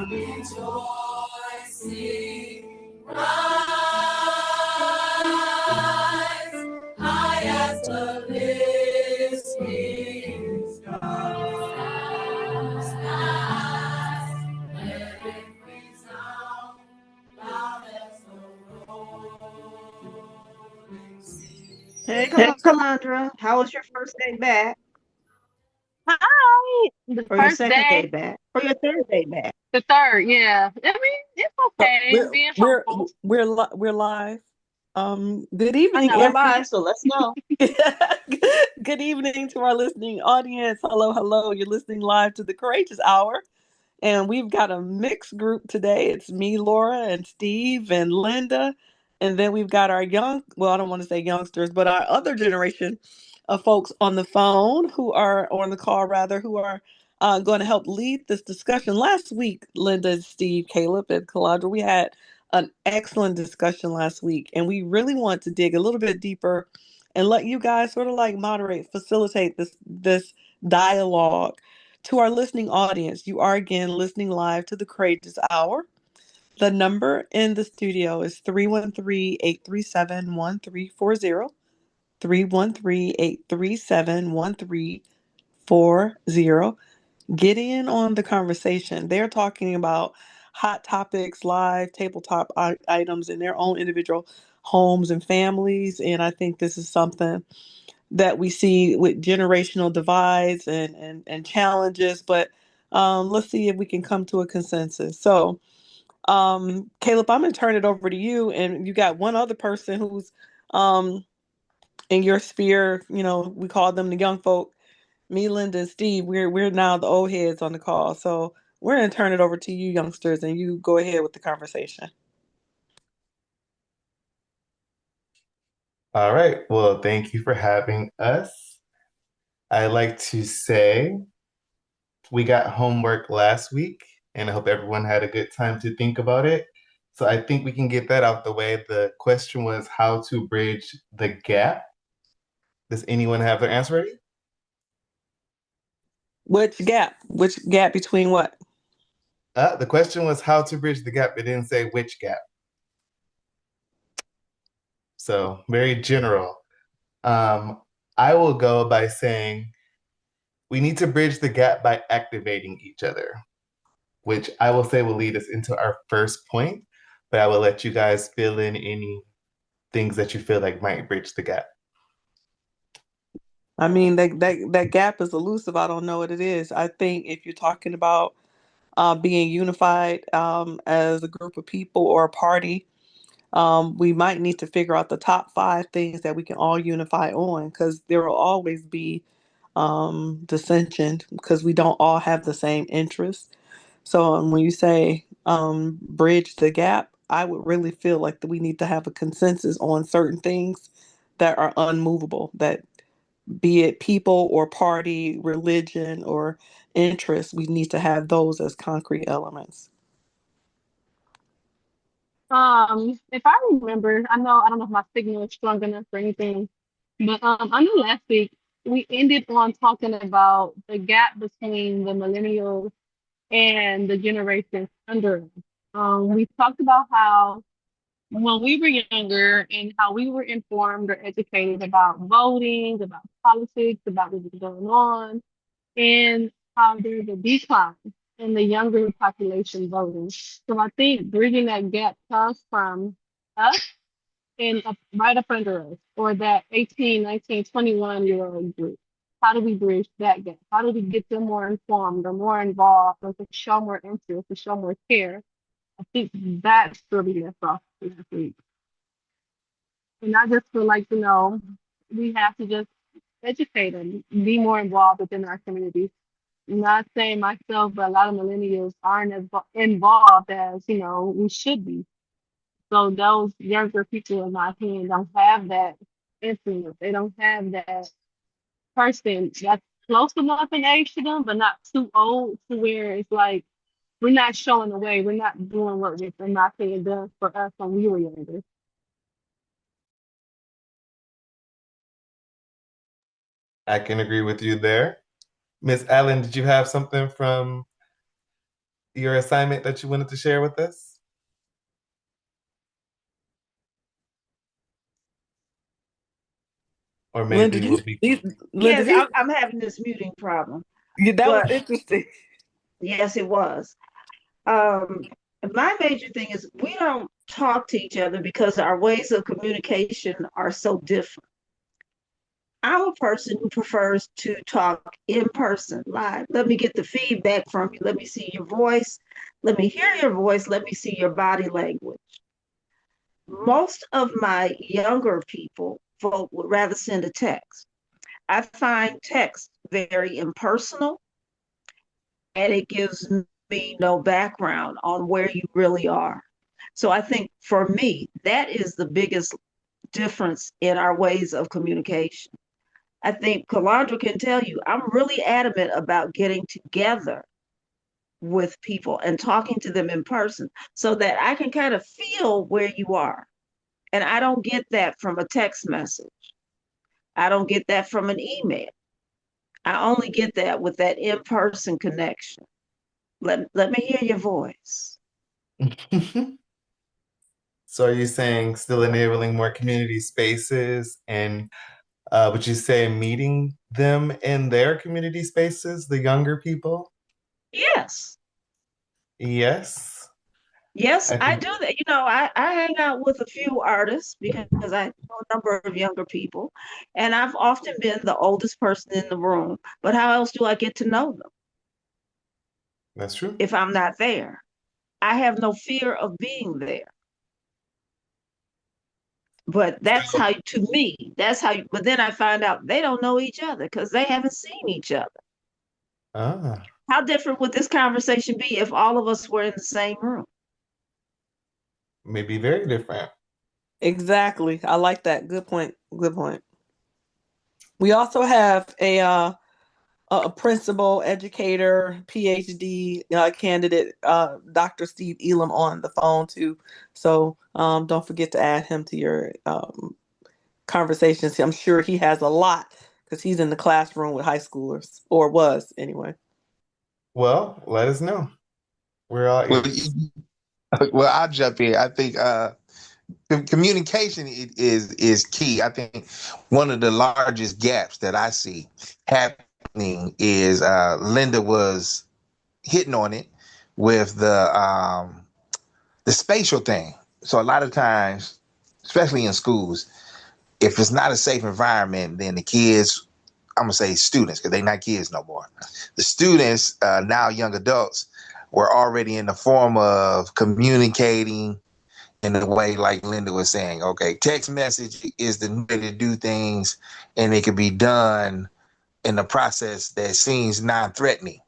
rejoicing, rise, high as the listening skies. Let it resound loud as the rolling sea. Hey, Calandra, how was your first day back? Hi. The Or your first second day day, back? Or your third day back? the third, yeah. I mean, it's So okay. Being hopeful. we're live. Good I evening, We're know. live, so let's know. good evening to our listening audience. Hello, hello. You're listening live to the Courageous Hour, and we've got a mixed group today. It's me, Laura, and Steve, and Linda, and then we've got our young. Well, I don't want to say youngsters, but our other generation of folks on the phone who are or on the call rather who are going to help lead this discussion. Last week, Linda, Steve, Caleb, and Calandra, we had an excellent discussion last week, and we really want to dig a little bit deeper and let you guys sort of like moderate, facilitate this dialogue to our listening audience. You are again listening live to the Courageous Hour. The number in the studio is 313-837-1340. 313-837-1340. Get in on the conversation. They're talking about hot topics, live tabletop items in their own individual homes and families. And I think this is something that we see with generational divides and challenges. But let's see if we can come to a consensus. So, Caleb, I'm going to turn it over to you. And you got one other person who's um, in your sphere. You know, we call them the young folk. Me, Linda, and Steve, we're now the old heads on the call. So we're gonna turn it over to you youngsters and you go ahead with the conversation. All right. Well, thank you for having us. I like to say we got homework last week, and I hope everyone had a good time to think about it. So I think we can get that out the way. The question was how to bridge the gap. Does anyone have their answer ready? Which gap? Which gap between what? The question was how to bridge the gap. It didn't say which gap. So very general. Um, I will go by saying we need to bridge the gap by activating each other, which I will say will lead us into our first point, but I will let you guys fill in any things that you feel like might bridge the gap. I mean that gap is elusive. I don't know what it is. I think if you're talking about being unified as a group of people or a party, we might need to figure out the top five things that we can all unify on because there will always be dissension because we don't all have the same interests. So when you say bridge the gap, I would really feel like that we need to have a consensus on certain things that are unmovable, that be it people or party, religion or interest, we need to have those as concrete elements. If I remember, I don't know if my signal is strong enough for anything, but I know last week we ended on talking about the gap between the millennials and the generations under us. We talked about how when we were younger and how we were informed or educated about voting, about politics, about what was going on, and how there's a decline in the younger population voting. So I think bridging that gap comes from us and right up under us, or that 18, 19, 21-year-old group. How do we bridge that gap? How do we get them more informed or more involved or to show more interest, to show more care? I think that's where we left off last week. And I just feel like, we have to just educate them, be more involved within our communities. Not saying myself, but a lot of millennials aren't as involved as, we should be. So those younger people, in my opinion, don't have that influence. They don't have that person that's close enough in age to them, but not too old to where it's like we're not showing the way. We're not doing what was, in my opinion, done for us when we were younger. I can agree with you there. Miss Allen, did you have something from your assignment that you wanted to share with us? Or Linda, maybe we'll be. Linda, Yes, I'm having this muting problem, that was but interesting. yes, it was. Um, my major thing is we don't talk to each other because our ways of communication are so different. I'm a person who prefers to talk in person, live. Let me get the feedback from you. Let me see your voice. Let me hear your voice. Let me see your body language. Most of my younger people folk would rather send a text. I find text very impersonal and it gives me no background on where you really are. So I think for me, that is the biggest difference in our ways of communication. I think Calandra can tell you, I'm really adamant about getting together with people and talking to them in person so that I can kind of feel where you are. And I don't get that from a text message. I don't get that from an email. I only get that with that in person connection. Let me hear your voice. So are you saying still enabling more community spaces and would you say meeting them in their community spaces, the younger people? Yes. Yes. Yes, I I think, do that. I hang out with a few artists because I know a number of younger people, and I've often been the oldest person in the room. But how else do I get to know them that's true. if I'm not there? I have no fear of being there. But that's So, how, to me, that's how but then I find out they don't know each other because they haven't seen each other. ah, How different would this conversation be if all of us were in the same room? maybe very different. Exactly. I like that. Good point. Good point. We also have a principal, educator, PhD candidate, Dr. Steve Elam on the phone too. So don't forget to add him to your conversations. I'm sure he has a lot because he's in the classroom with high schoolers, or was anyway. Well, let us know. We're all Well, ears. well, I'll jump in. I think communication is key. I think one of the largest gaps that I see happening is Linda was hitting on it with the spatial thing. So a lot of times, especially in schools, if it's not a safe environment, then the kids, I'm gonna say students, because they're not kids no more. The students, now young adults, were already in the form of communicating in the way like Linda was saying. Okay, text message is the way to do things, and it can be done in a process that seems non-threatening.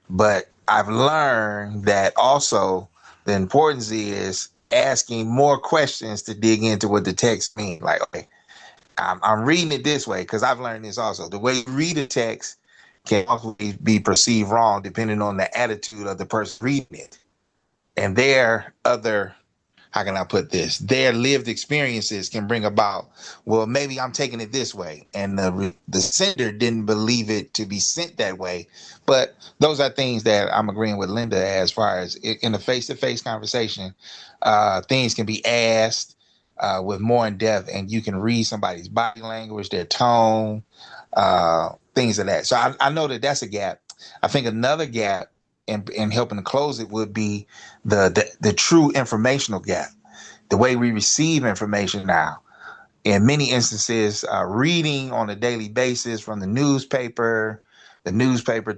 But I've learned that also the importance is asking more questions to dig into what the text means. Like, okay, I'm reading it this way because I've learned this also. The way you read a text can also be perceived wrong depending on the attitude of the person reading it and their other, how can I put this? Their lived experiences can bring about, well, maybe I'm taking it this way. And the sender didn't believe it to be sent that way. But those are things that I'm agreeing with Linda as far as in a face to face conversation, things can be asked with more in depth, and you can read somebody's body language, their tone, things of that. So I know that that's a gap. I think another gap in helping to close it would be the true informational gap, the way we receive information now. In many instances, reading on a daily basis from the newspaper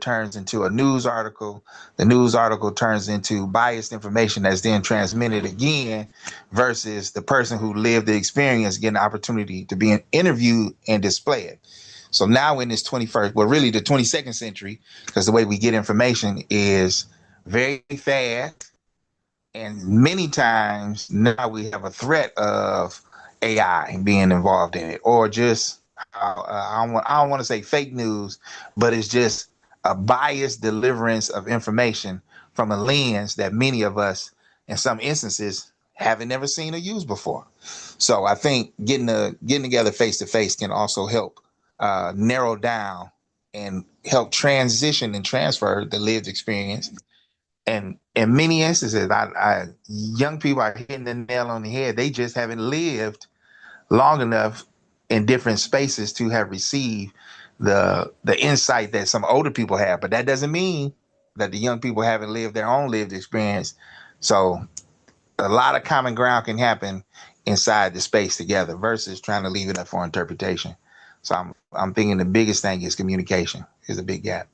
turns into a news article. The news article turns into biased information that's then transmitted again, versus the person who lived the experience getting the opportunity to be interviewed and display it. So now in this 21st, well, really the 22nd century, because the way we get information is very fast. And many times now we have a threat of AI being involved in it, or just I don't want to say fake news, but it's just a biased deliverance of information from a lens that many of us, in some instances, haven't never seen or used before. So I think getting together face to face can also help narrow down and help transition and transfer the lived experience And in many instances, young people are hitting the nail on the head. They just haven't lived long enough in different spaces to have received the insight that some older people have. But that doesn't mean that the young people haven't lived their own lived experience. So a lot of common ground can happen inside the space together versus trying to leave it up for interpretation. So I'm thinking the biggest thing is communication is a big gap.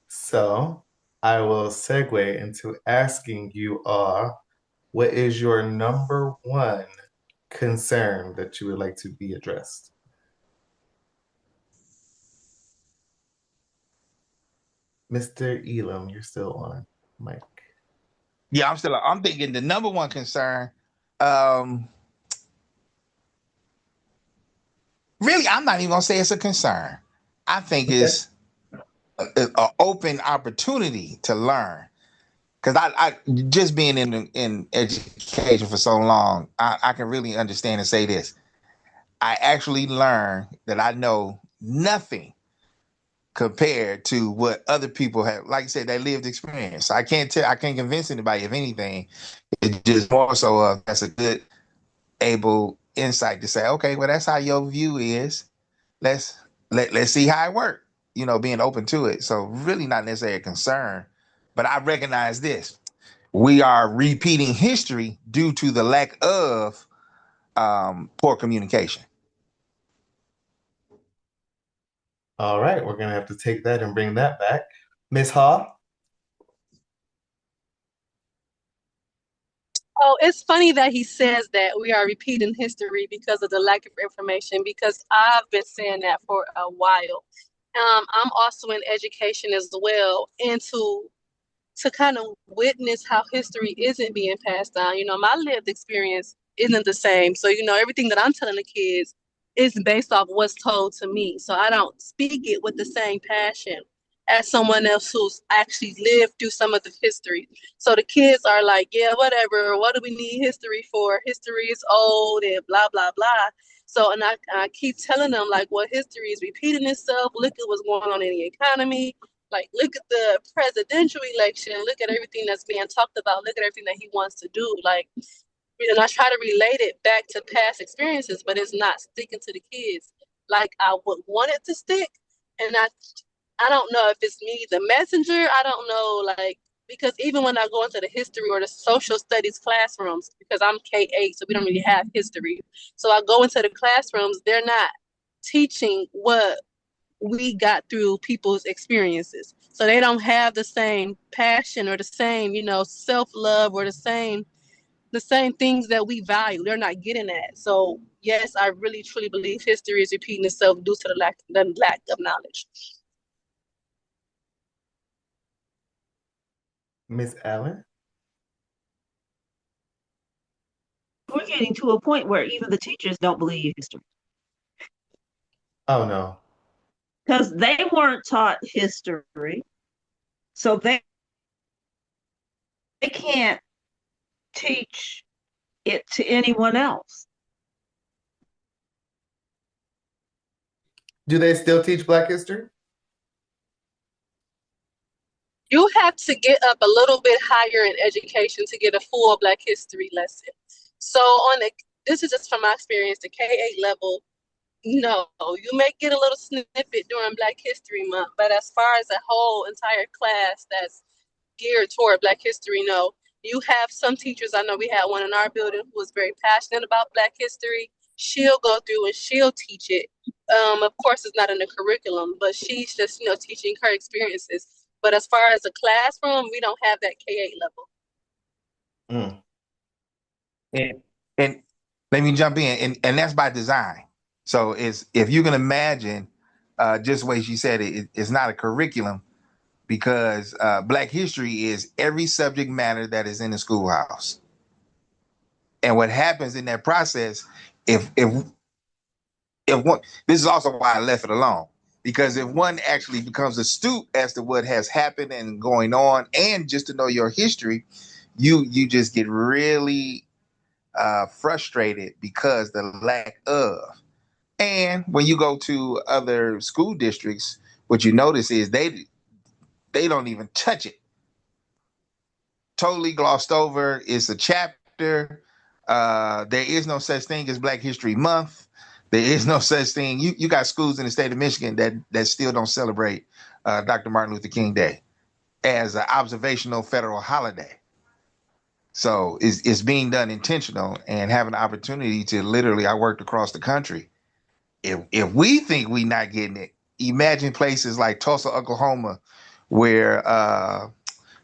So I will segue into asking you all, what is your number one concern that you would like to be addressed? Mr. Elam, you're still on mic. Yeah, I'm thinking the number one concern, um, really, I'm not even gonna say it's a concern. I think Okay. it's an open opportunity to learn. Because I just being in education for so long, I can really understand and say this. I actually learned that I know nothing compared to what other people have, like you said, that lived experience. I can't convince anybody of anything. It's just more so that's a good, able insight to say, okay, well, that's how your view is. Let's see how it works. Being open to it. So really not necessarily a concern, but I recognize this. We are repeating history due to the lack of poor communication. All right, we're gonna have to take that and bring that back. Miss Hall? Oh, it's funny that he says that we are repeating history because of the lack of information, because I've been saying that for a while. I'm also in education as well, and to kind of witness how history isn't being passed down. My lived experience isn't the same. So, everything that I'm telling the kids is based off what's told to me. So I don't speak it with the same passion as someone else who's actually lived through some of the history. So the kids are like, yeah, whatever. What do we need history for? History is old and blah, blah, blah. So, and I keep telling them, like, well, history is repeating itself. Look at what's going on in the economy. Like, look at the presidential election. Look at everything that's being talked about. Look at everything that he wants to do. Like, and I try to relate it back to past experiences, but it's not sticking to the kids like I would want it to stick. And I don't know if it's me, the messenger. I don't know, like, because even when I go into the history or the social studies classrooms, because I'm K-8, so we don't really have history. So I go into the classrooms, they're not teaching what we got through people's experiences. So they don't have the same passion or the same, self-love or the same things that we value. They're not getting that. So yes, I really truly believe history is repeating itself due to the lack of knowledge. Miss Allen? We're getting to a point where even the teachers don't believe history Oh no. because they weren't taught history. So they can't teach it to anyone else. Do they still teach Black history? You have to get up a little bit higher in education to get a full Black history lesson. So this is just from my experience, the K-8 level. No, you may get a little snippet during Black History Month, but as far as a whole entire class that's geared toward Black history, no. You have some teachers, I know we had one in our building who was very passionate about Black history. She'll go through and she'll teach it. Of course, it's not in the curriculum, but she's just, teaching her experiences. But as far as a classroom, we don't have that K-8 level. Mm. And let me jump in, and that's by design. So if you can imagine, just the way she said it's not a curriculum because Black history is every subject matter that is in the schoolhouse. And what happens in that process, if one, this is also why I left it alone. Because if one actually becomes astute as to what has happened and going on, and just to know your history, you just get really frustrated because the lack of. And when you go to other school districts, what you notice is they They don't even touch it. Totally glossed over. It's a chapter. There is no such thing as Black History Month. There is no such thing. You got schools in the state of Michigan that still don't celebrate Dr. Martin Luther King Day as an observational federal holiday. So it's being done intentional and having the opportunity to literally, I worked across the country. If we think we not getting it, imagine places like Tulsa, Oklahoma, where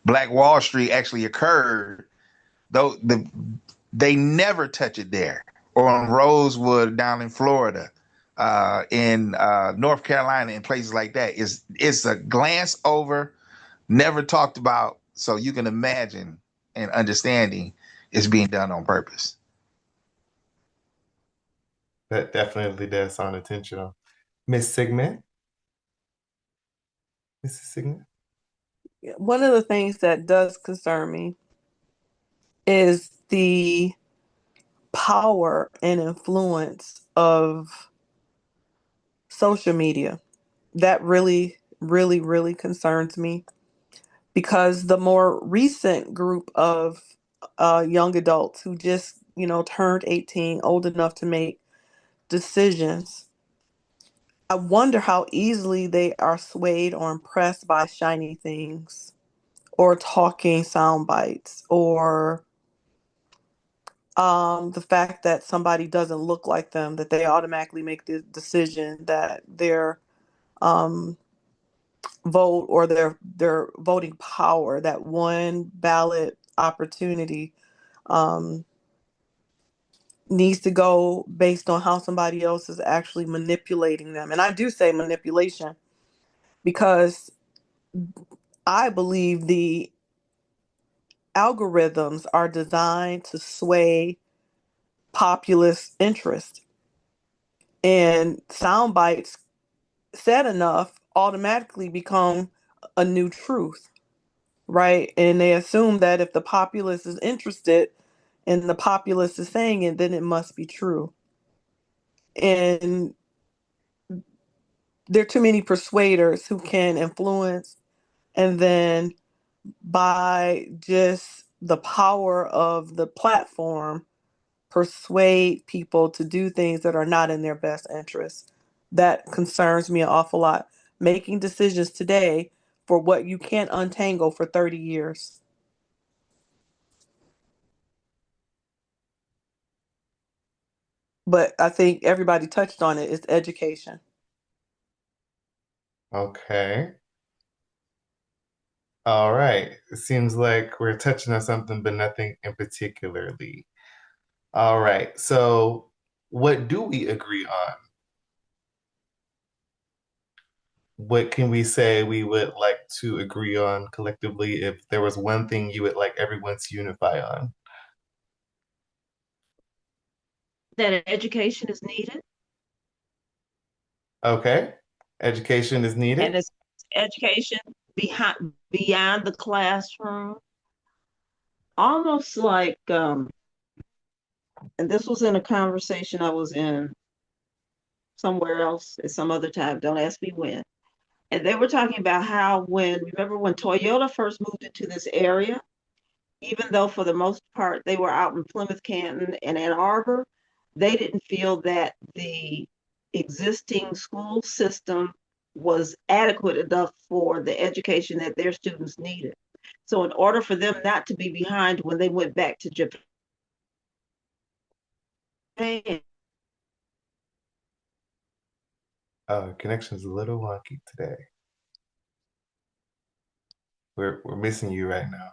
Black Wall Street actually occurred. Though they never touch it there, or on Rosewood down in Florida, in North Carolina, and places like that. It's a glance over, never talked about. So you can imagine and understanding it's being done on purpose. That definitely does sound intentional. Miss Sigmund? Mrs. Sigmund? One of the things that does concern me is the power and influence of social media. That really, really, really concerns me because the more recent group of young adults who just, turned 18, old enough to make decisions, I wonder how easily they are swayed or impressed by shiny things or talking sound bites or the fact that somebody doesn't look like them, that they automatically make the decision that their um, vote or their voting power, that one ballot opportunity, um, needs to go based on how somebody else is actually manipulating them. And I do say manipulation because I believe the algorithms are designed to sway populist interest. And sound bites said enough automatically become a new truth, right? And they assume that if the populace is interested and the populace is saying it, then it must be true. And there are too many persuaders who can influence and then by just the power of the platform persuade people to do things that are not in their best interest. That concerns me an awful lot. Making decisions today for what you can't untangle for 30 years. But I think everybody touched on it. It's education. Okay. All right. It seems like we're touching on something, but nothing in particularly. All right. So, what do we agree on? What can we say we would like to agree on collectively if there was one thing you would like everyone to unify on? That education is needed, Okay. Education is and needed. it's education beyond the classroom, almost like and this was in a conversation I was in somewhere else at some other time, don't ask me when. And they were talking about how remember when Toyota first moved into this area, even though for the most part they were out in Plymouth, Canton, and Ann Arbor, they didn't feel that the existing school system was adequate enough for the education that their students needed. So in order for them not to be behind when they went back to Japan, Connection's a little wonky today. We're missing you right now.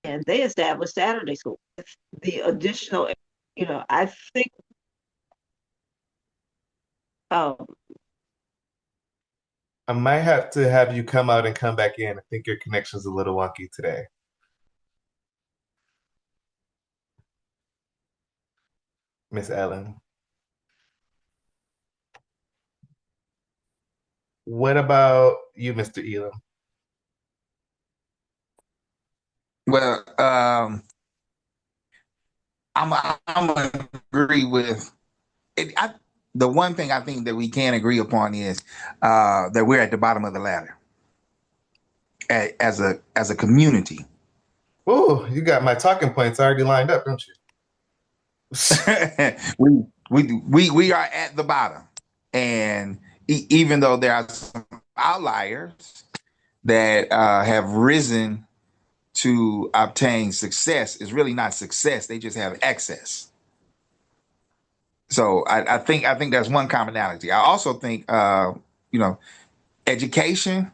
and they established Saturday school. The additional, I think um, I might have to have you come out and come back in. I think your connection's a little wonky today. Miss Ellen. What about you, Mr. Elam? Well, I'm agree with it. The one thing I think that we can agree upon is that we're at the bottom of the ladder. as a community. Oh, you got my talking points already lined up, don't you? We are at the bottom, and even though there are some outliers that have risen to obtain success, it's really not success. They just have access. So I think that's one commonality. I also think you know education,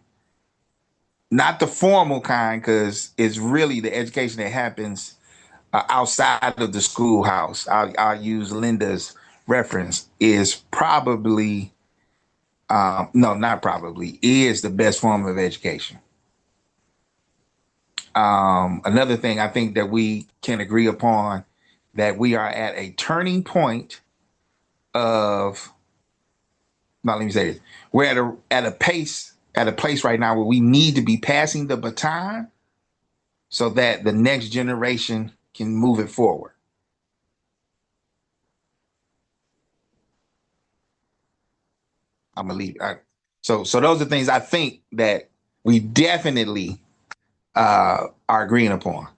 not the formal kind, because it's really the education that happens outside of the schoolhouse. I'll use Linda's reference, is probably no, not probably, is the best form of education. Another thing I think that we can agree upon, that we are at a turning point of, now let me say this, we're at a place right now where we need to be passing the baton so that the next generation can move it forward. I'm gonna leave. So those are things I think that we definitely are agreeing upon.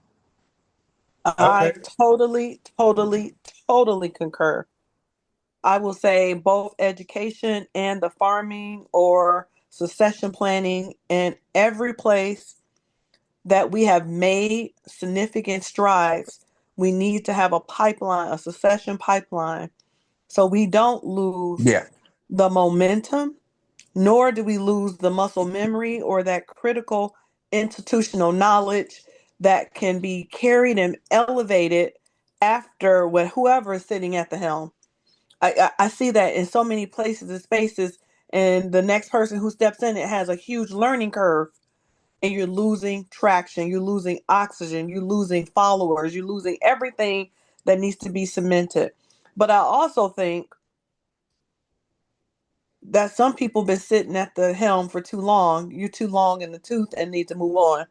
Okay. I totally, totally, totally concur. I will say both education and the farming or succession planning in every place that we have made significant strides, we need to have a pipeline, a succession pipeline, so we don't lose Yeah. the momentum, nor do we lose the muscle memory or that critical institutional knowledge that can be carried and elevated after whoever is sitting at the helm. I see that in so many places and spaces, and the next person who steps in it has a huge learning curve, and you're losing traction, you're losing oxygen, you're losing followers, you're losing everything that needs to be cemented. But I also think that some people been sitting at the helm for too long. You're too long in the tooth and need to move on.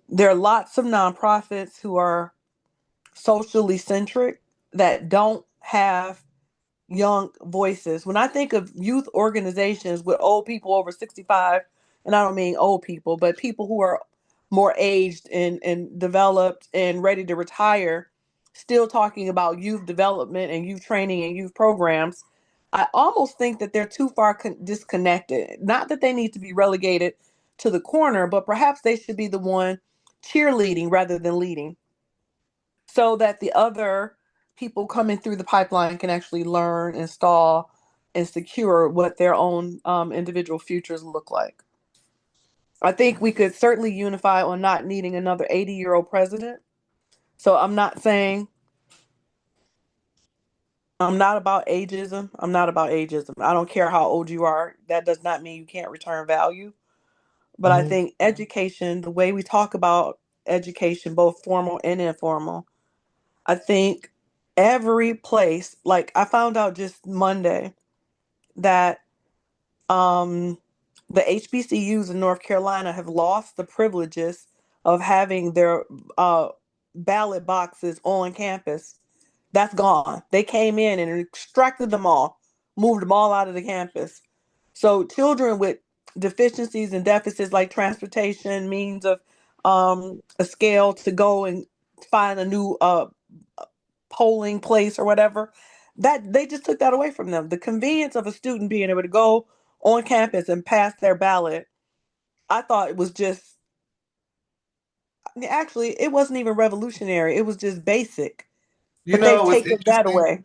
There are lots of nonprofits who are socially centric that don't have young voices. When I think of youth organizations with old people over 65, and I don't mean old people, but people who are more aged and developed and ready to retire, still talking about youth development and youth training and youth programs, I almost think that they're too far disconnected. Not that they need to be relegated to the corner, but perhaps they should be the one cheerleading rather than leading, so that the other people coming through the pipeline can actually learn, install, and secure what their own individual futures look like. I think we could certainly unify on not needing another 80-year-old president. So I'm not saying, I'm not about ageism. I'm not about ageism. I don't care how old you are. That does not mean you can't return value. But I Mhm. think education, the way we talk about education, both formal and informal, I think every place, like I found out just Monday that um, the HBCUs in North Carolina have lost the privileges of having their ballot boxes on campus. That's gone. They came in and extracted them all, moved them all out of the campus. So children with deficiencies and deficits like transportation, means of a scale to go and find a new polling place or whatever, that they just took that away from them. The convenience of a student being able to go on campus and pass their ballot, I thought it was just, actually it wasn't even revolutionary. It was just basic. You But they've know what's taken that interesting? away.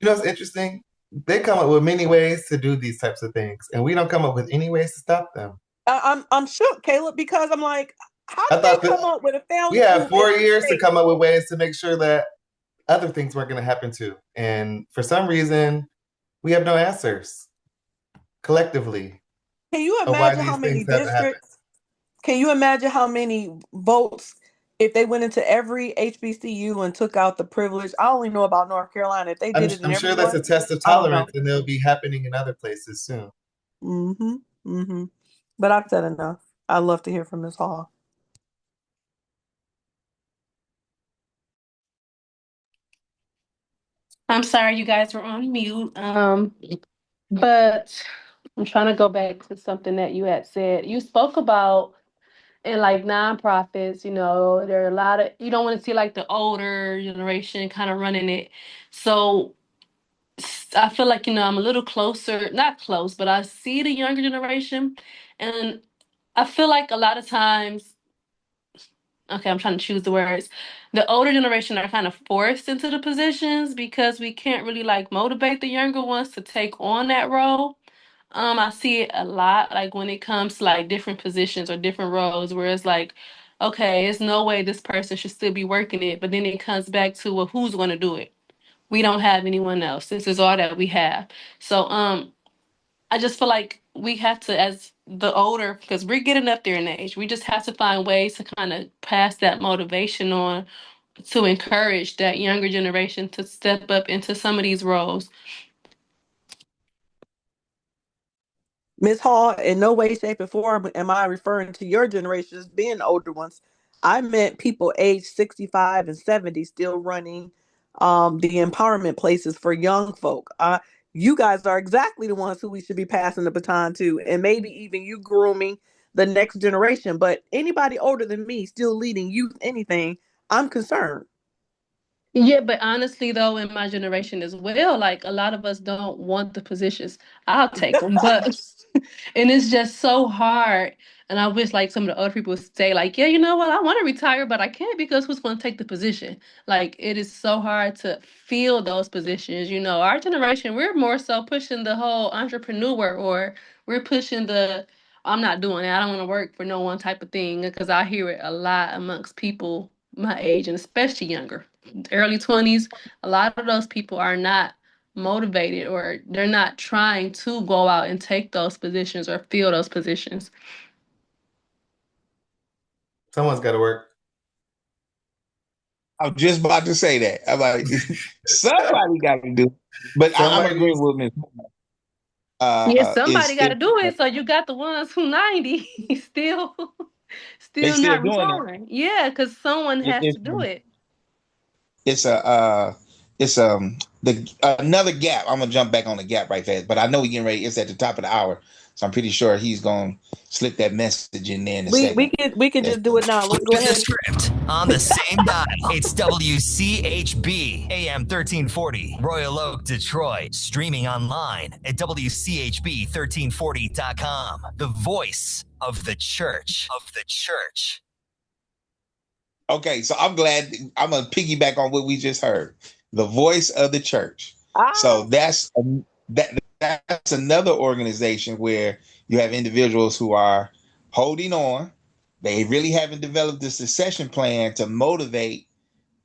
You know what's interesting? They come up with many ways to do these types of things, and we don't come up with any ways to stop them. I'm shook, Caleb, because I'm like, how I did they thought that come up with a we failing had school in 4 years to state? come up with ways to make sure that other things weren't going to happen too. And for some reason, we have no answers collectively Can you of why imagine how these many things haven't happened. districts? Can you imagine how many votes if they went into every HBCU and took out the privilege? I only know about North Carolina. If they I'm, did it in I'm sure that's everyone, a test of I don't know. tolerance, and they'll be happening in other places soon. Mm-hmm. Mm-hmm. But I've said enough. I'd love to hear from Ms. Hall. I'm sorry you guys were on mute. But I'm trying to go back to something that you had said. You spoke about in like nonprofits, there are a lot of you don't want to see like the older generation kind of running it. So I feel like, I'm a little closer, not close, but I see the younger generation. And I feel like a lot of times, okay, I'm trying to choose the words. The older generation are kind of forced into the positions because we can't really like motivate the younger ones to take on that role. I see it a lot, like when it comes to like different positions or different roles, where it's like, okay, there's no way this person should still be working it, but then it comes back to, well, who's going to do it? We don't have anyone else. This is all that we have. So, I just feel like we have to, as the older, because we're getting up there in age, we just have to find ways to kind of pass that motivation on to encourage that younger generation to step up into some of these roles. Miss Hall, in no way, shape, or form am I referring to your generation as being the older ones. I meant people aged 65 and 70 still running the empowerment places for young folk. You guys are exactly the ones who we should be passing the baton to, and maybe even you grooming the next generation. But anybody older than me still leading youth anything, I'm concerned. Yeah, but honestly, though, in my generation as well, like a lot of us don't want the positions. I'll take them, but and it's just so hard. And I wish like some of the other people would say, like, yeah, you know what, I want to retire, but I can't because who's going to take the position? Like, it is so hard to fill those positions. Our generation, we're more so pushing the whole entrepreneur, or we're pushing the I'm not doing it. I don't want to work for no one type of thing, because I hear it a lot amongst people my age and especially younger, early 20s. A lot of those people are not motivated, or they're not trying to go out and take those positions or fill those positions. Someone's got to work. I was just about to say that. I'm like, somebody got to do it. But I'm Somebody agreeing needs. with Miss. Yeah, Is somebody got to it? do it. So you got the ones who 90 still They still still not doing it. retiring. Yeah, because someone It- has to it's do it. it's a it's the another gap. I'm gonna jump back on the gap right fast, but I know we getting ready. It's at the top of the hour, so I'm pretty sure he's gonna slip that message in there in a We we second. can we can just do it now. Let's go Flip the ahead. script on the same dial. It's WCHB AM 1340, Royal Oak, Detroit. Streaming online at WCHB1340.com. The voice of the church. Okay, so I'm glad. I'm gonna piggyback on what we just heard. The voice of the church. So Ah, that's another organization where you have individuals who are holding on. They really haven't developed the succession plan to motivate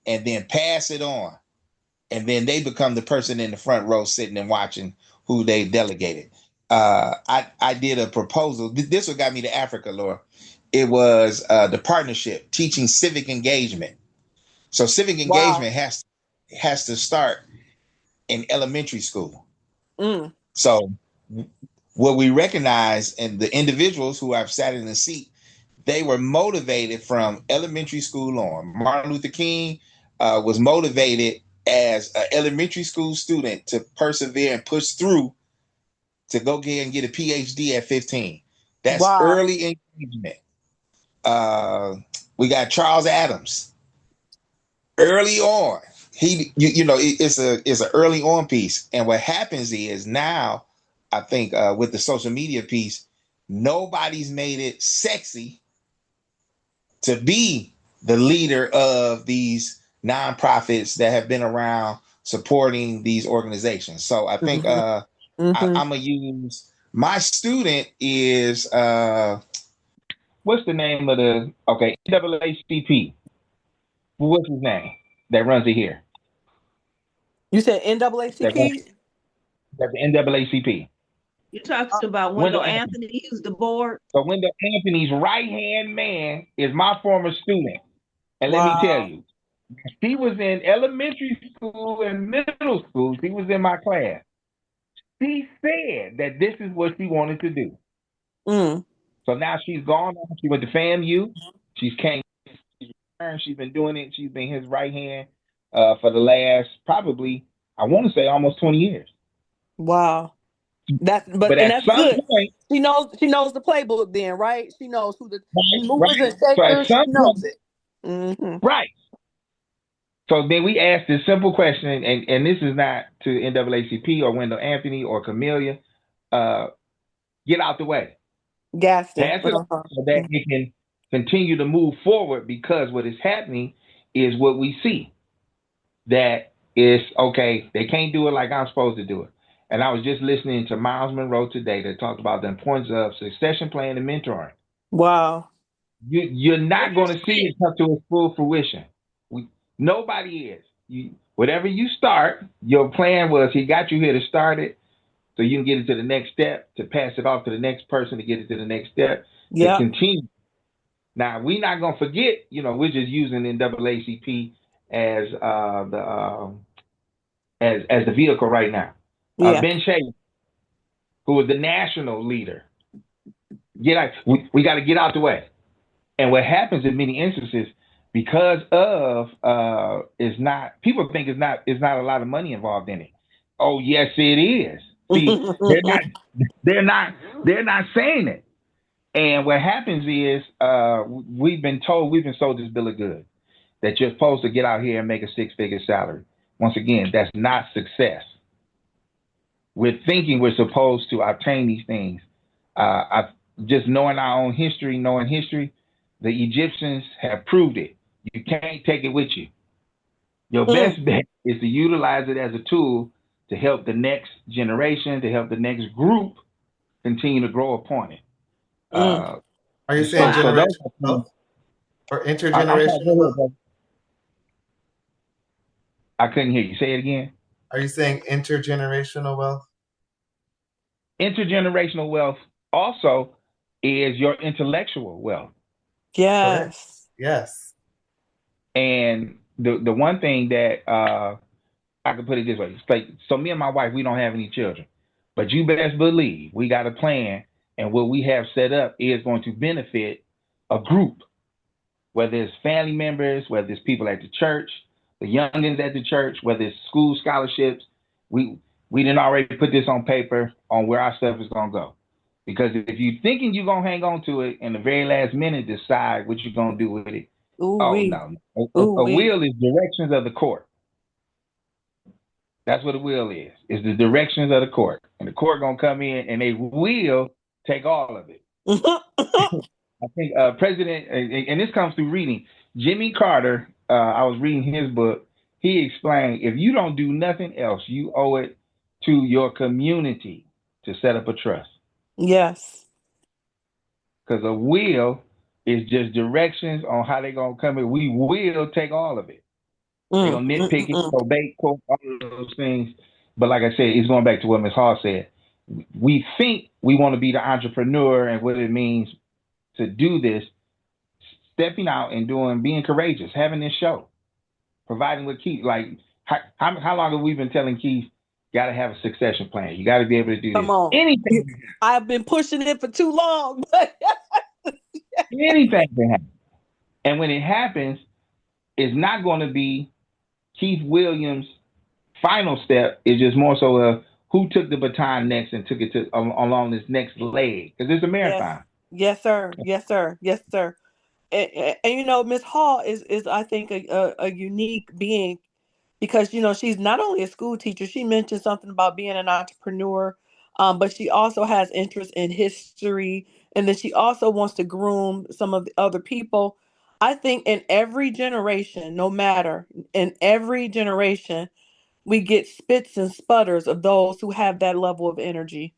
and then pass it on. And then they become the person in the front row sitting and watching who they delegated. I did a proposal. This what got me to Africa, Laura. It was the partnership teaching civic engagement. So civic wow. engagement has to start in elementary school. Mm. So what we recognize in the individuals who I've sat in the seat, they were motivated from elementary school on. Martin Luther King was motivated as an elementary school student to persevere and push through to go get and get a PhD at 15. That's Wow. early engagement. We got Charles Adams early on. It's an early on piece, and what happens is now, I think with the social media piece, nobody's made it sexy to be the leader of these nonprofits that have been around supporting these organizations. So I think Hmm. Hmm. I'm gonna use my student is what's the name of the NAACP? What's his name that runs it here? You said That runs NAACP? that the NAACP. You're talking Uh, about Wendell Wendell Anthony. Anthony, who's the board. So Wendell Anthony's right hand man is my former student, and let me tell wow. you, he was in elementary school and middle school. He was in my class. She said that this is what she wanted to do. Mm. So now she's gone on. She went to FAMU. She's came. She's been doing it. She's been his right hand for the last probably, I want to say, almost 20 years. Wow. But But and at that's some good. point, She knows the playbook then, right? She knows who the movers and right? So at shakers. She some knows point, it. Hmm. right. So then we asked this simple question, and this is not to NAACP or Wendell Anthony or Camellia. Get out the way. Gaston. Pass it on so that it can continue to move forward, because what is happening is what we see. That is, okay, they can't do it like I'm supposed to do it. And I was just listening to Miles Monroe today that talked about the importance of succession planning and mentoring. Wow. You're not going to see it come to its full fruition. Nobody is. Whatever you start, your plan was he got you here to start it so you can get it to the next step, to pass it off to the next person, to get it to the next step, to continue. Now, we're not going to forget, we're just using NAACP as as the vehicle right now. Ben Chase, who is the national leader, we got to get out the way. And what happens in many instances, because of people think it's not a lot of money involved in it. Oh, yes, it is. See, they're not saying it. And what happens is we've been sold this bill of goods that you're supposed to get out here and make a 6-figure salary. Once again, that's not success. We're thinking we're supposed to obtain these things. Just knowing our own history, the Egyptians have proved it. You can't take it with you. Your best bet is to utilize it as a tool to help the next generation, to help the next group continue to grow upon it. Are you saying generational wealth or intergenerational wealth? I couldn't hear you. Say it again. Are you saying intergenerational wealth? Intergenerational wealth also is your intellectual wealth. Yes. Correct. Yes. And the one thing that I can put it this way, it's like, so me and my wife, we don't have any children, but you best believe we got a plan, and what we have set up is going to benefit a group, whether it's family members, whether it's people at the church, the youngins at the church, whether it's school scholarships. We didn't already put this on paper on where our stuff is going to go. Because if you're thinking you're going to hang on to it in the very last minute, decide what you're going to do with it. No. A will is directions of the court. That's what a will is. It's the directions of the court. And the court going to come in and they will take all of it. I think President, and this comes through reading, Jimmy Carter, I was reading his book. He explained, if you don't do nothing else, you owe it to your community to set up a trust. Yes. Because a will is just directions on how they're going to come in. We will take all of it. They're going to nitpick it, probate, court, all of those things. But like I said, it's going back to what Ms. Hall said. We think we want to be the entrepreneur and what it means to do this, stepping out and being courageous, having this show, providing with Keith. Like, how long have we been telling Keith, got to have a succession plan? You got to be able to do Come this. on. Anything. I've been pushing it for too long. Anything can happen. And when it happens, it's not going to be Keith Williams' final step. It's just more so of who took the baton next and took it to along this next leg. Because it's a marathon. Yes, sir. Yes, sir. Yes, sir. And Ms. Hall is I think a unique being, because she's not only a school teacher. She mentioned something about being an entrepreneur, but she also has interest in history, and then she also wants to groom some of the other people. I think in every generation, we get spits and sputters of those who have that level of energy.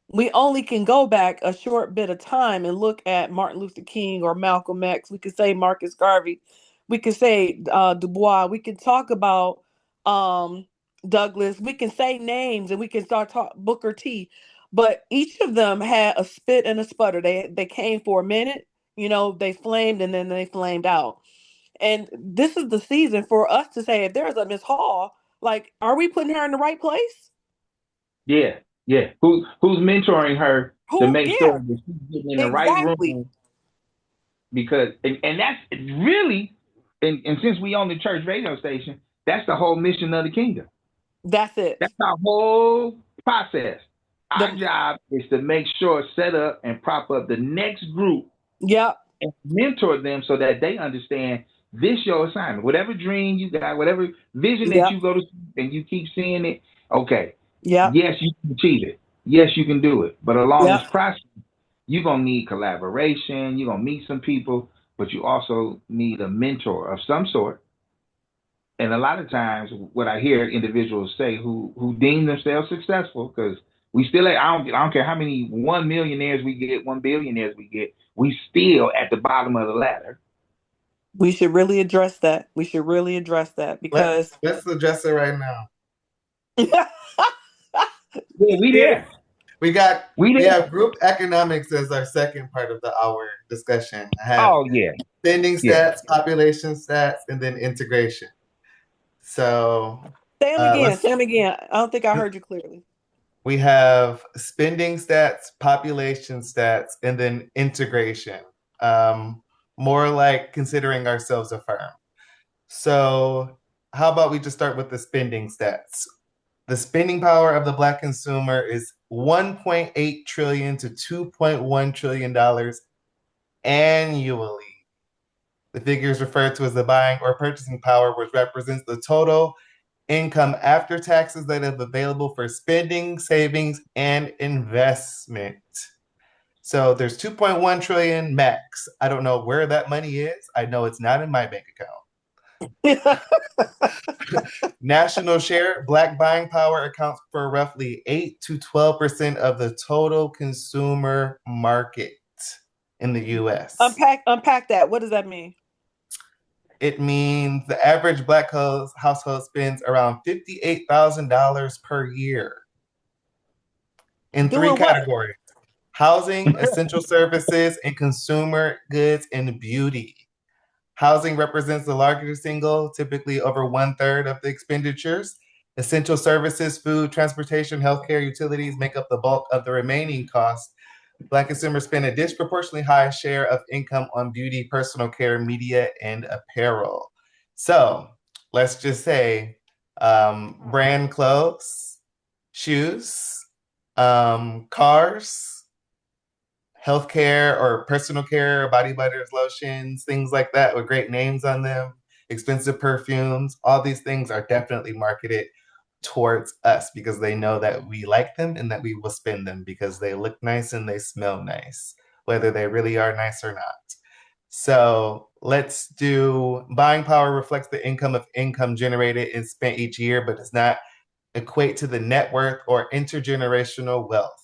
We only can go back a short bit of time and look at Martin Luther King or Malcolm X. We could say Marcus Garvey. We could say Du Bois. We can talk about Douglass. We can say names and we can start talking Booker T. But each of them had a spit and a sputter. They came for a minute, they flamed and then they flamed out. And this is the season for us to say, if there's a Miss Hall, like, are we putting her in the right place? Yeah. Who's mentoring her to make sure that she's getting in the right room? Because and that's really, and since we own the church radio station, that's the whole mission of the kingdom. That's it. That's our whole process. Our job is to make sure, set up and prop up the next group Yep. and mentor them so that they understand this your assignment. Whatever dream you got, whatever vision that Yep. you go to and you keep seeing it, okay. Yep. Yes, you can achieve it. Yes, you can do it. But along Yep. this process, you're going to need collaboration. You're going to meet some people, but you also need a mentor of some sort. And a lot of times, what I hear individuals say who deem themselves successful, because we still, I don't care how many 1 millionaires we get, 1 billionaires we get, we still at the bottom of the ladder. We should really address that. We should really address that because Let's address it right now. Yeah, we there. We there. have group economics as our second part of the hour discussion. I have spending stats, population stats, and then integration. So say them again. I don't think I heard you clearly. We have spending stats, population stats, and then integration. More like considering ourselves a firm. So how about we just start with the spending stats? The spending power of the Black consumer is $1.8 trillion to $2.1 trillion annually. The figure is referred to as the buying or purchasing power, which represents the total income after taxes that is available for spending, savings, and investment. So there's 2.1 trillion max. I don't know where that money is. I know it's not in my bank account. National share, Black buying power accounts for roughly 8 to 12% of the total consumer market in the US. Unpack that. What does that mean? It means the average Black household spends around $58,000 per year in three categories: housing, essential services, and consumer goods and beauty. Housing represents the largest single, typically over 1/3 of the expenditures. Essential services, food, transportation, healthcare, utilities make up the bulk of the remaining costs. Black consumers spend a disproportionately high share of income on beauty, personal care, media, and apparel. So let's just say brand clothes, shoes, cars, healthcare or personal care, body butters, lotions, things like that with great names on them, expensive perfumes. All these things are definitely marketed towards us because they know that we like them and that we will spend them because they look nice and they smell nice, whether they really are nice or not. So let's do buying power reflects the income generated and spent each year, but does not equate to the net worth or intergenerational wealth.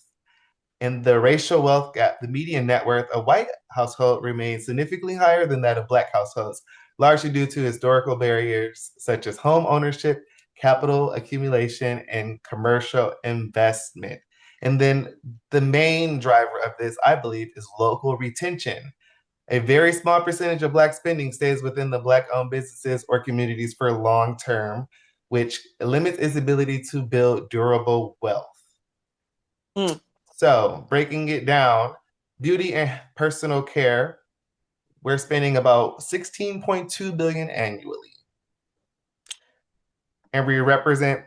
In the racial wealth gap, the median net worth of white household remains significantly higher than that of Black households, largely due to historical barriers such as home ownership, capital accumulation, and commercial investment. And then the main driver of this, I believe, is local retention. A very small percentage of Black spending stays within the Black-owned businesses or communities for long term, which limits its ability to build durable wealth. So breaking it down, beauty and personal care, we're spending about $16.2 billion annually. And we represent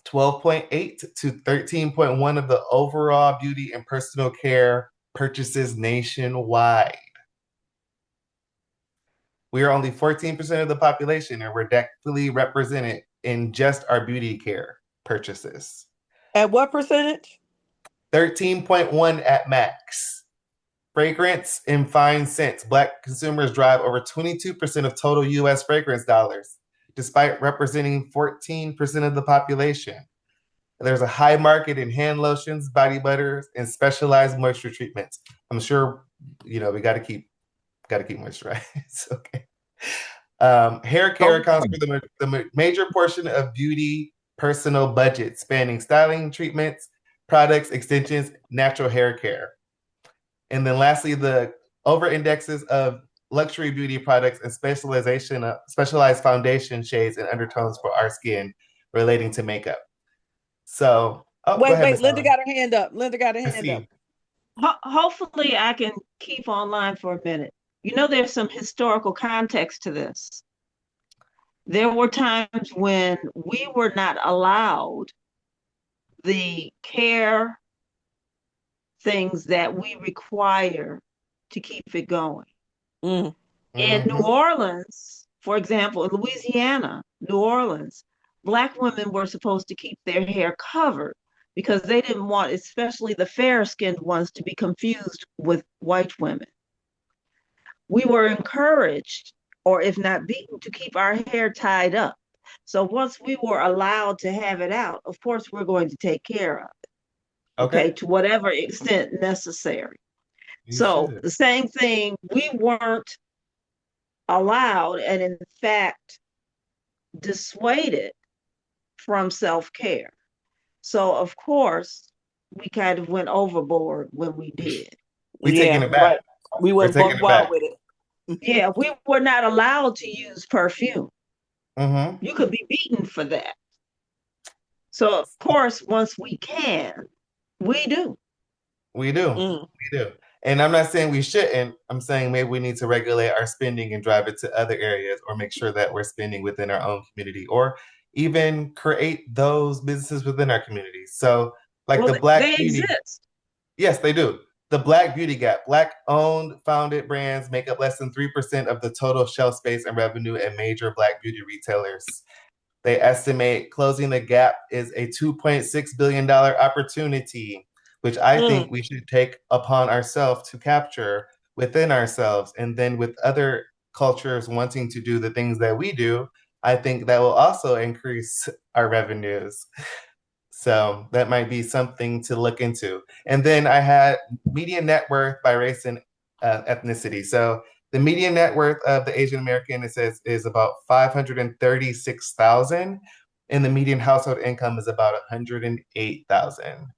12.8 to 13.1 of the overall beauty and personal care purchases nationwide. We are only 14% of the population, and we're definitely represented in just our beauty care purchases. At what percentage? 13.1 at max. Fragrance and fine scents. Black consumers drive over 22% of total US fragrance dollars, despite representing 14% of the population. There's a high market in hand lotions, body butters, and specialized moisture treatments. I'm sure, we got to keep moisturized. Okay. Hair care accounts for the major portion of beauty personal budget, spanning styling treatments, products, extensions, natural hair care. And then lastly, the over indexes of luxury beauty products and specialized foundation shades and undertones for our skin relating to makeup. So, wait, Linda got her hand up. Hopefully I can keep online for a minute. There's some historical context to this. There were times when we were not allowed the care things that we require to keep it going. Mm. In New Mm-hmm. Orleans, for example, in Louisiana, New Orleans, Black women were supposed to keep their hair covered because they didn't want, especially the fair skinned ones, to be confused with white women. We were encouraged, or if not beaten, to keep our hair tied up. So once we were allowed to have it out, of course, we're going to take care of it, okay, Okay, to whatever extent necessary. you So should. the same thing, we weren't allowed and, in fact, dissuaded from self care. So, of course, we kind of went overboard when we did. We taking Yeah, it back. right. We We're went taking buck it wild back. with it. Yeah, we were not allowed to use perfume. Mm-hmm. You could be beaten for that. So, of course, once we can, we do. We do. Mm. We do. And I'm not saying we shouldn't. I'm saying maybe we need to regulate our spending and drive it to other areas or make sure that we're spending within our own community or even create those businesses within our communities. So, like Well, the Black they Beauty, exist. yes, they do. The Black Beauty Gap, Black owned, founded brands make up less than 3% of the total shelf space and revenue at major Black beauty retailers. They estimate closing the gap is a $2.6 billion opportunity, which I Mm. think we should take upon ourselves to capture within ourselves. And then with other cultures wanting to do the things that we do, I think that will also increase our revenues. So that might be something to look into. And then I had median net worth by race and ethnicity. So the median net worth of the Asian American, it says, is about 536,000, and the median household income is about 108,000.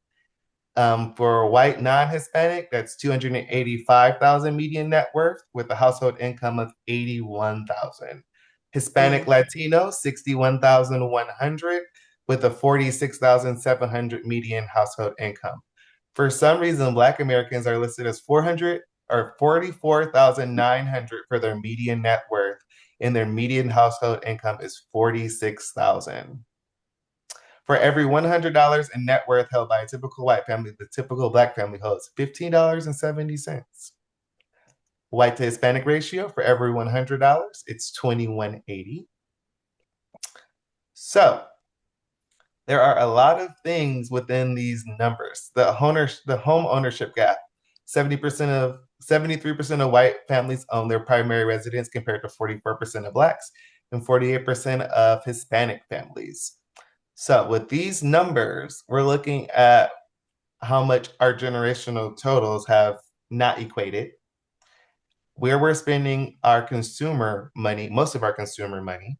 For white non-Hispanic, that's 285,000 median net worth with a household income of 81,000. Hispanic Mm. Latino, 61,100 with a 46,700 median household income. For some reason, Black Americans are listed as 400 or 44,900 for their median net worth, and their median household income is 46,000. For every $100 in net worth held by a typical white family, the typical Black family holds $15.70. White to Hispanic ratio, for every $100, it's 21.80. So there are a lot of things within these numbers. The home ownership gap. 73% of white families own their primary residence compared to 44% of Blacks and 48% of Hispanic families. So with these numbers, we're looking at how much our generational totals have not equated, where we're spending our consumer money, most of our consumer money,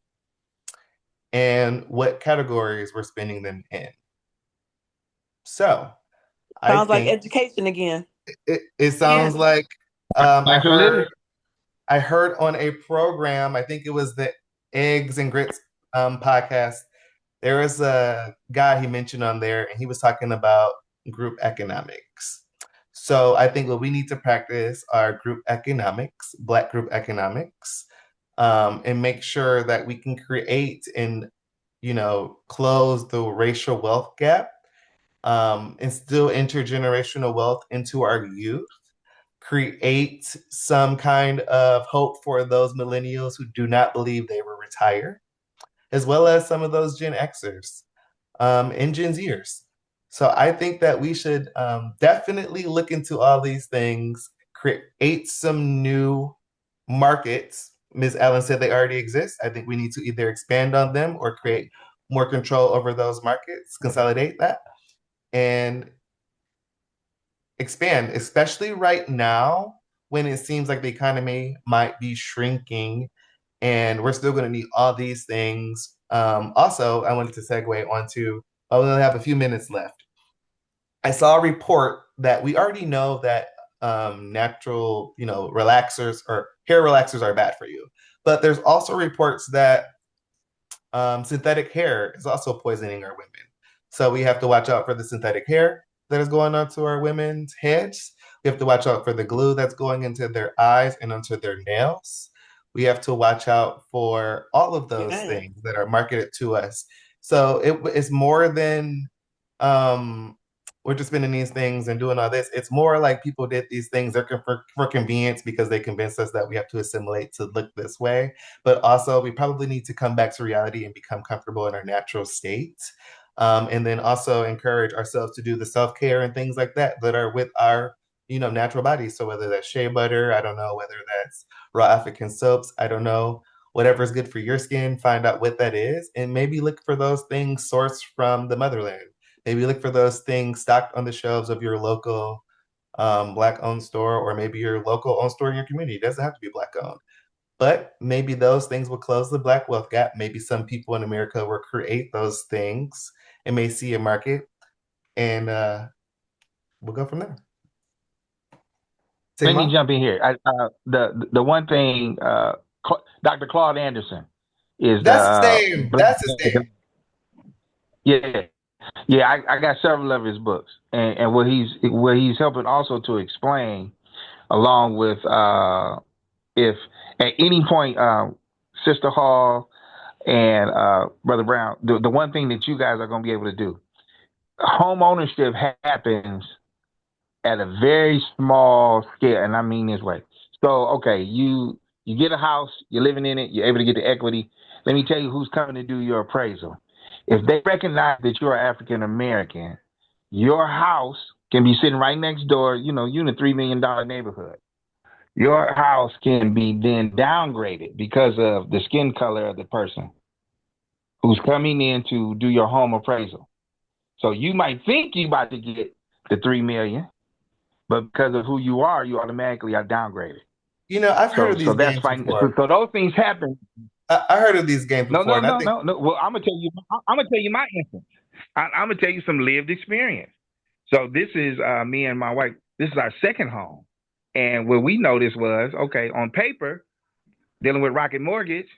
and what categories we're spending them in. So I Sounds like think education again. it Yeah. sounds like Back to Linda. I heard on a program, I think it was the Eggs and Grits podcast, there was a guy he mentioned on there, and he was talking about group economics. So I think what we need to practice are group economics, Black group economics, and make sure that we can create and close the racial wealth gap, instill intergenerational wealth into our youth, create some kind of hope for those millennials who do not believe they will retire, as well as some of those Gen Xers and Gen Zers. So I think that we should definitely look into all these things, create some new markets. Ms. Allen said they already exist. I think we need to either expand on them or create more control over those markets, consolidate that, and expand, especially right now when it seems like the economy might be shrinking and we're still going to need all these things. Also, I wanted to segue onto, I only have a few minutes left. I saw a report that we already know that natural, relaxers or hair relaxers are bad for you. But there's also reports that synthetic hair is also poisoning our women. So we have to watch out for the synthetic hair that is going onto our women's heads. We have to watch out for the glue that's going into their eyes and onto their nails. We have to watch out for all of those Yeah. things that are marketed to us. So it's more than we're just spending these things and doing all this. It's more like people did these things for convenience because they convinced us that we have to assimilate to look this way. But also, we probably need to come back to reality and become comfortable in our natural state. And then also encourage ourselves to do the self-care and things like that that are with our, natural bodies. So whether that's shea butter, I don't know, whether that's raw African soaps, I don't know, whatever is good for your skin, find out what that is, and maybe look for those things sourced from the motherland. Maybe look for those things stocked on the shelves of your local Black-owned store, or maybe your local owned store in your community. It doesn't have to be Black-owned. But maybe those things will close the Black wealth gap. Maybe some people in America will create those things and may see a market, and we'll go from there. Let me Sigma? jump in here. The one thing, Dr. Claude Anderson is That's his name. That's his name. Yeah, yeah. I got several of his books, and what he's helping also to explain, along with if at any point, Sister Hall and Brother Brown, the one thing that you guys are going to be able to do, home ownership happens at a very small scale, and I mean this way. So, okay, you get a house, you're living in it, you're able to get the equity. Let me tell you who's coming to do your appraisal. If they recognize that you're African American, your house can be sitting right next door, you're in a $3 million neighborhood. Your house can be then downgraded because of the skin color of the person who's coming in to do your home appraisal. So you might think you're about to get the $3 million, but because of who you automatically are downgraded. I've heard of these games before. So those things happen. I heard of these games before. No. Well, I'm gonna tell you my instance. I'm gonna tell you some lived experience. So this is me and my wife. This is our second home, and what we noticed was, okay, on paper, dealing with Rocket Mortgage,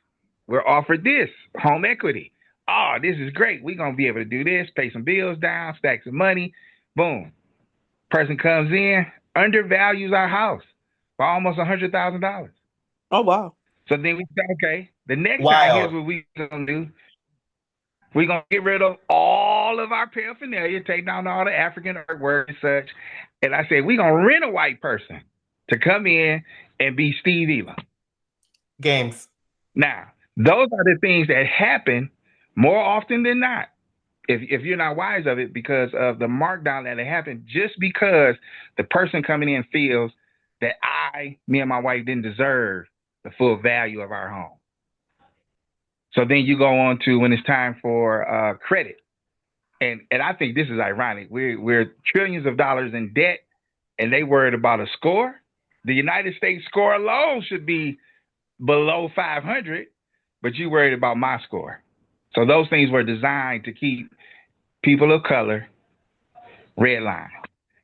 we're offered this home equity. Oh, this is great. We're gonna be able to do this, pay some bills down, stack some money. Boom. Person comes in, undervalues our house by almost $100,000. Oh, wow. So then we say, okay, the next time, here's what we're going to do. We're going to get rid of all of our paraphernalia, take down all the African artwork and such. And I said, we're going to rent a white person to come in and be Steve Elam. Games. Now, those are the things that happen more often than not. If you're not wise of it, because of the markdown that happened, just because the person coming in feels that me and my wife didn't deserve the full value of our home. So then you go on to when it's time for credit. And I think this is ironic. We're trillions of dollars in debt, and they worried about a score. The United States score alone should be below 500, but you worried about my score. So those things were designed to keep people of color redline.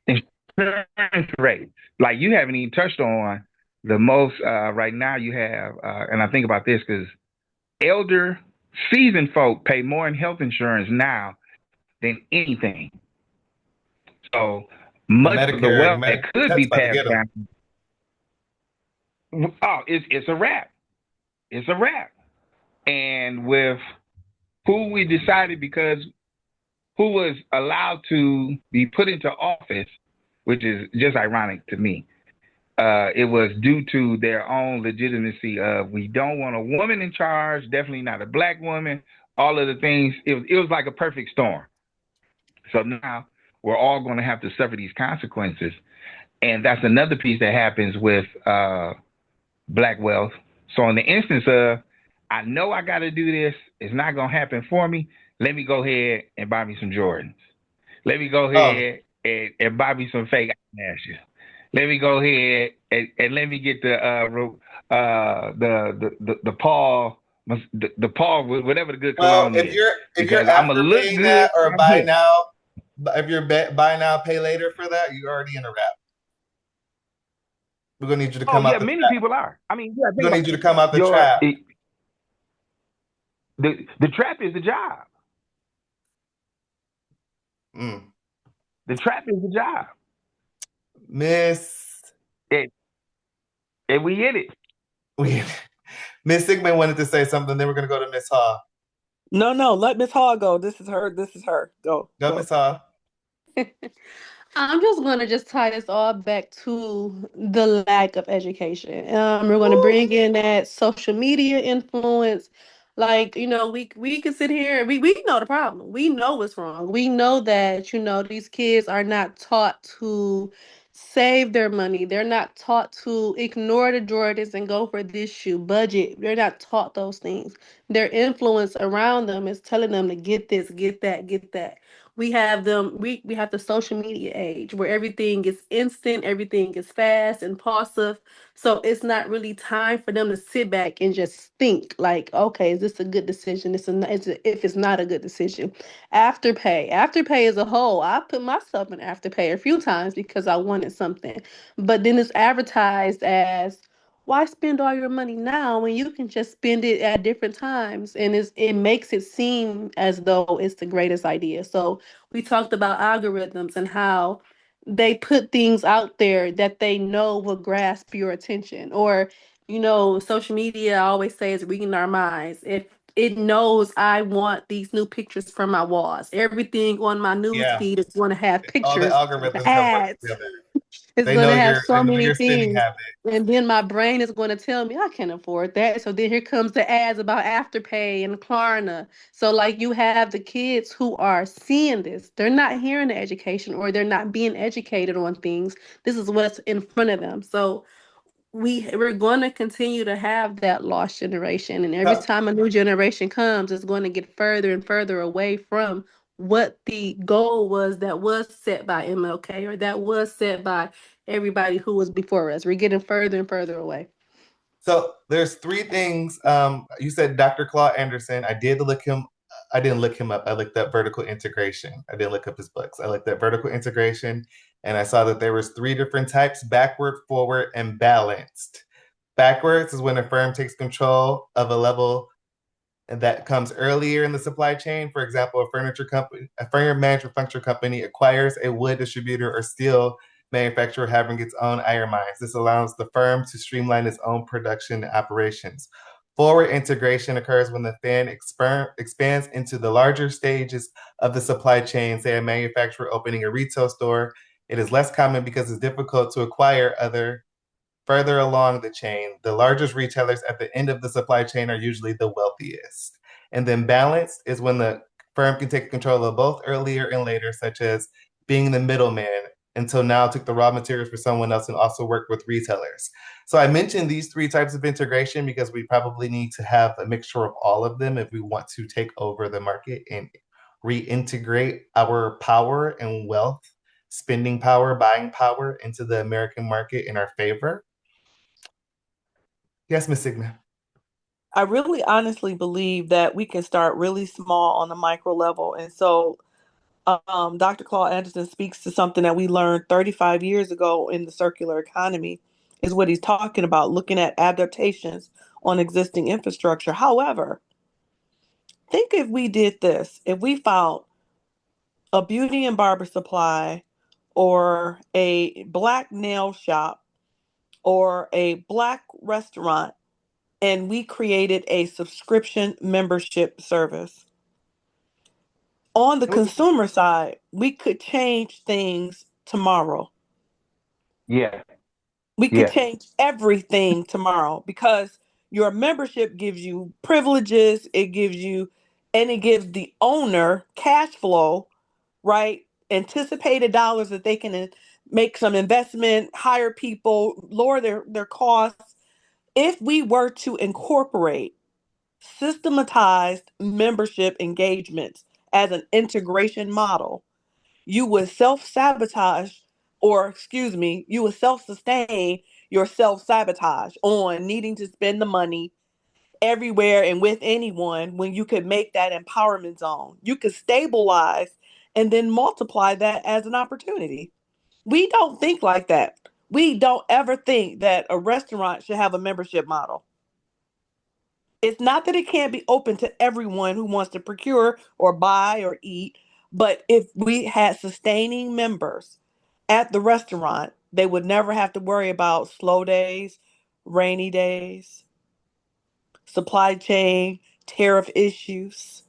Insurance rates, like you haven't even touched on the most right now. You have, and I think about this because elder seasoned folk pay more in health insurance now than anything. So much of the wealth that could be passed down. Oh, it's a wrap. It's a wrap. And with who we decided, because who was allowed to be put into office, which is just ironic to me. It was due to their own legitimacy of, we don't want a woman in charge, definitely not a Black woman, all of the things. It was like a perfect storm. So now we're all going to have to suffer these consequences. And that's another piece that happens with Black wealth. So in the instance of, I know I got to do this, it's not going to happen for me, let me go ahead and buy me some Jordans. Let me go ahead and buy me some fake eyelashes. Let me go ahead and let me get the Paul, whatever the good cologne is. If you're after paying that or buy now, if you're buy now, pay later for that, you're already in a wrap. We're gonna need you to come out. Yeah, many people are. I mean, we're gonna need you to come out the trap. The trap is the job. The trap is the job. Miss. And we hit it. Miss Sigmund wanted to say something, then we're going to go to Miss Hall. No, let Miss Hall go. This is her. Go. Miss Hall. I'm just going to just tie this all back to the lack of education. We're going to Woo! bring in that social media influence. Like, we can sit here and we know the problem. We know what's wrong. We know that, these kids are not taught to save their money. They're not taught to ignore the Jordans and go for this shoe budget. They're not taught those things. Their influence around them is telling them to get this, get that, get that. We have the social media age where everything is instant, everything is fast, impulsive. So it's not really time for them to sit back and just think like, okay, is this a good decision? If it's not a good decision. Afterpay as a whole, I put myself in Afterpay a few times because I wanted something, but then it's advertised as, why spend all your money now when you can just spend it at different times? And it makes it seem as though it's the greatest idea. So we talked about algorithms and how they put things out there that they know will grasp your attention. Or, social media, I always say, is reading our minds. If it knows I want these new pictures from my walls, everything on my news Yeah, feed is going to have all the pictures, algorithms have worked ads. together. It's They going know to have your so many spending things. habits. And then my brain is going to tell me I can't afford that. So then here comes the ads about Afterpay and Klarna. So like you have the kids who are seeing this. They're not hearing the education or they're not being educated on things. This is what's in front of them. So we're going to continue to have that lost generation, and every So, time a new generation comes, it's going to get further and further away from what the goal was that was set by MLK or that was set by everybody who was before us. We're getting further and further away. So there's three things. You said Dr. Claude Anderson. I did look him. I didn't look him up. I looked up vertical integration. I didn't look up his books. I looked at vertical integration, and I saw that there was three different types: backward, forward, and balanced. Backwards is when a firm takes control of a level that comes earlier in the supply chain. For example, a furniture manufacturer company acquires a wood distributor or steel manufacturer having its own iron mines. This allows the firm to streamline its own production operations. Forward integration occurs when the fan expands into the larger stages of the supply chain, say a manufacturer opening a retail store. It is less common because it's difficult to acquire other further along the chain. The largest retailers at the end of the supply chain are usually the wealthiest. And then balanced is when the firm can take control of both earlier and later, such as being the middleman until now took the raw materials for someone else and also worked with retailers. So I mentioned these three types of integration because we probably need to have a mixture of all of them if we want to take over the market and reintegrate our power and wealth, spending power, buying power into the American market in our favor. Yes, Miss Sigma. I really honestly believe that we can start really small on the micro level. And so Dr. Claude Anderson speaks to something that we learned 35 years ago in the circular economy, is what he's talking about, looking at adaptations on existing infrastructure. However, think if we did this, if we found a beauty and barber supply or a black nail shop or a black restaurant, and we created a subscription membership service. On the consumer side, we could change things tomorrow. Yeah, We could yeah, change everything tomorrow because your membership gives you privileges, and it gives the owner cash flow, right? Anticipated dollars that they can make some investment, hire people, lower their costs. If we were to incorporate systematized membership engagements as an integration model, you would self sabotage, or excuse me, you would self sustain your self sabotage on needing to spend the money everywhere and with anyone when you could make that empowerment zone. You could stabilize and then multiply that as an opportunity. We don't think like that. We don't ever think that a restaurant should have a membership model. It's not that it can't be open to everyone who wants to procure or buy or eat, but if we had sustaining members at the restaurant, they would never have to worry about slow days, rainy days, supply chain, tariff issues.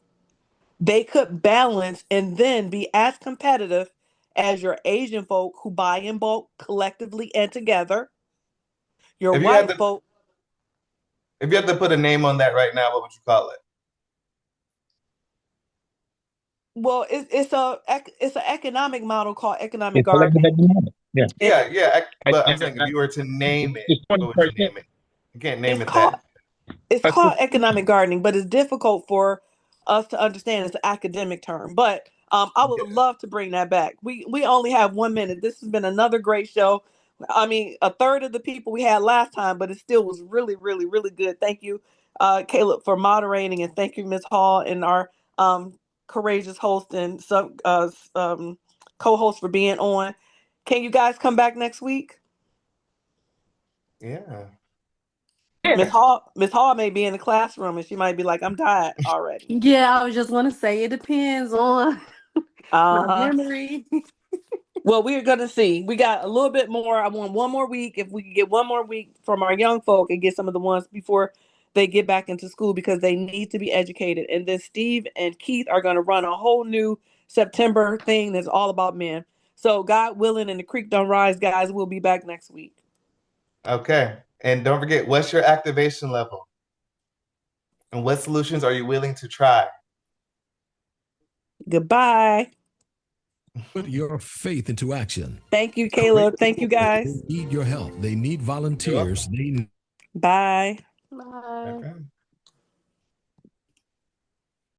They could balance and then be as competitive as your Asian folk who buy in bulk collectively and together. Your If you had white to, folk, if you had to put a name on that right now, what would you call it? well, it's an economic model called economic It's collective gardening. economics. Yeah. Yeah, yeah. I, But I, I'm saying if I, you were to name it, it's what would you 20%. name it? You can't name It's it called that. it's That's called cool. economic gardening, but it's difficult for us to understand. It's an academic term, but I would Yeah. love to bring that back. We only have 1 minute. This has been another great show. I mean, a third of the people we had last time, but it still was really, really, really good. Thank you, Caleb, for moderating, and thank you, Ms. Hall, and our courageous host and co-host for being on. Can you guys come back next week? Yeah. Miss Hall may be in the classroom and she might be like, I'm tired already. Yeah, I was just gonna say it depends on my Uh-huh. memory. Well, we're gonna see. We got a little bit more. I want one more week. If we can get one more week from our young folk and get some of the ones before they get back into school, because they need to be educated. And then Steve and Keith are gonna run a whole new September thing that's all about men. So God willing and the creek don't rise, guys, we'll be back next week. Okay. And don't forget, what's your activation level? And what solutions are you willing to try? Goodbye. Put your faith into action. Thank you, Caleb. Thank you, guys. They need your help. They need volunteers. Bye. Bye. Okay.